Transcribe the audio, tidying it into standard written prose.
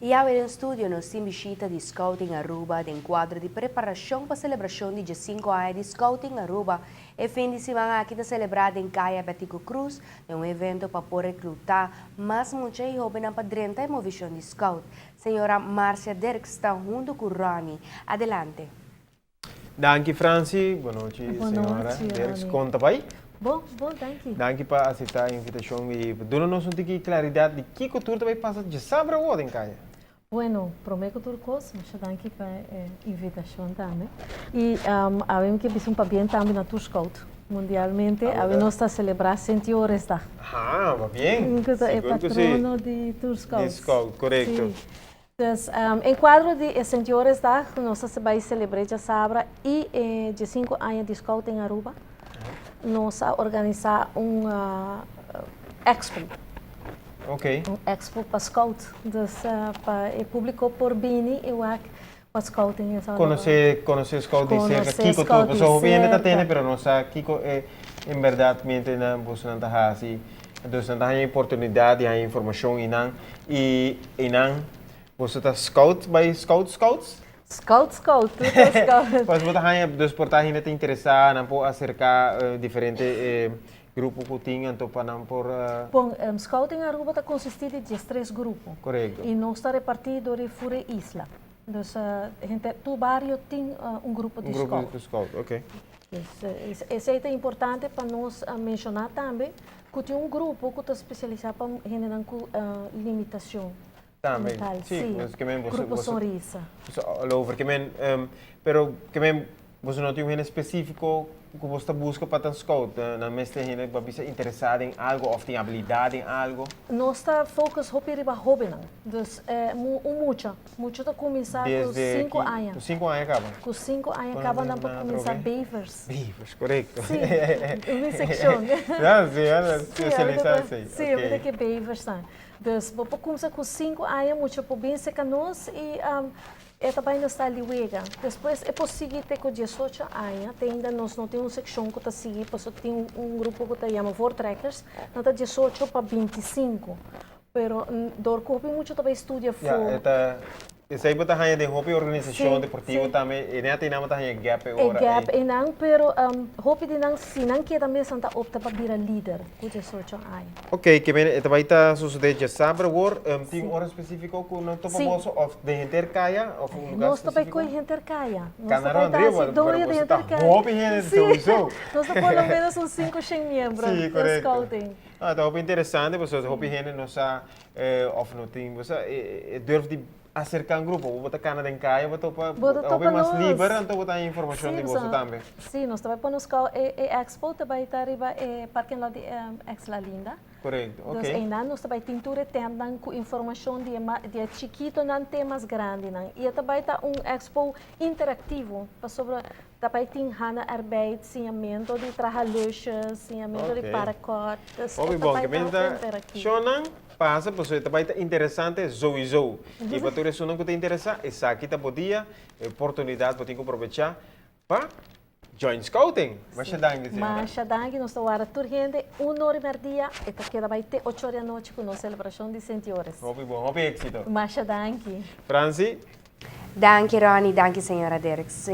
E ao em estúdio nos tem visita de Scouting Aruba de enquadro de preparação para a celebração de 5 anos de Scouting Aruba. E fim de semana aqui está celebrado em Caia Betico Cruz, é um evento para poder recrutar mais muitos jovens para dentro da movição de Scout. Senhora Márcia Derks está junto com Rani. Adelante. Danke Franci, boa noite senhora Derks, conta pai. Bom, danke. Danke para aceitar a invitação e dando-nos claridade de que cultura também passa de saber o em Caia. Bueno, prometo tudo coisa, mas danke para a invitação também. E havemos que ver um bem também na Tour Scout. Mundialmente, nós está celebrando 100 horas da. Ah, va bem. É patrono de Tour Scout. De Scout, correto. Então, em quadro de 100 horas da, nós vai celebrar a sabra e de 5 anos de Scout em Aruba. Nós organizar expo. Ok. Expo para Scout. Então, para o público por Bini, eu acho para Scouting. Conhecer Scout de cerca. Kiko, tu pessoa viene da tene, pero não sabe Kiko em verdade mente na você não está assim. Então, não tem oportunidade, tem informação e não você está Scout by Scouts? Scout, tudo Scout. Mas você tem duas portagens que te interessam, não pode acercar diferentes grupos que tem, então para não por. Bom, Scouting Aruba está consistido de 3 grupos. Correto. E não está repartido de fora isla. Então, tu barrio tem grupo de Scout. Um grupo de Scout, ok. Isso é importante para nós mencionar também que tem grupo que está especializado para gente com limitação. Também, sim. Grupo Sonrisa. Over, pero você não tem um específico que você busca para o Scout, na mesma gente que você interessado em algo, ou tem habilidade em algo? Nós está focus hopi riba hobby não. Muito está começar com 5 anos. Com 5 anos acaba. Com 5 anos acaba não para começar beavers. Beavers, correto. Sim, uma secção. Sim, eu vejo que beavers são. Então, vou começar com 5 anos, muito para bem secar nós e também nós está ali wega. Depois é possível ter com 18 anos, ainda nós não temos uma secção que está seguindo, porque tem grupo que está chama Vortrekkers, não está 18 para 25. Pero do corpo muito também estuda fora. Isso aí está de hobby organização deportiva também, e nem tem nada de gap agora. Gap e não, pero hobby de não se não quer também santa opta para virar líder, com 18 anos. Ok, que bem, também está sucedendo já sabe agora, tem hora específica que não topa bolso of de gente caia, ou um lugar nós também com gente caia. Canarão André, doia de gente caia. Hobby gente sowieso. Nós pelo menos uns 5 membros do Scouting. Ah, tá bem interessante, porque hobby gente não sabe of não tem, você durf de acercar grupo, vou botar cana em caia, vou topa mais livre, então vou dar informação de você também. Sim, nós também podemos expo também está arriba parque lá de Ex La Linda. Correto, ok. Então ainda nós também tintura tendo com informação de chiquito não temas grandes não. E também está expo interativo, sobre também tem hana arbeid, ensinamento de trabalhos, ensinamento de paracord. Muito bom, que bem está passa, porque também é interessante, sowieso. E para todos os que te interessa, essa aqui está podia, oportunidade para te aproveitar para join Scouting. Mas danke, nós estamos agora turgente, 1 hora e meia, e queda vai ter 8 horas da noite com a celebração de 100 horas. Muito bom, muito êxito. Mas danke. Franci? Danke, Ronnie, danke, senhora Derks.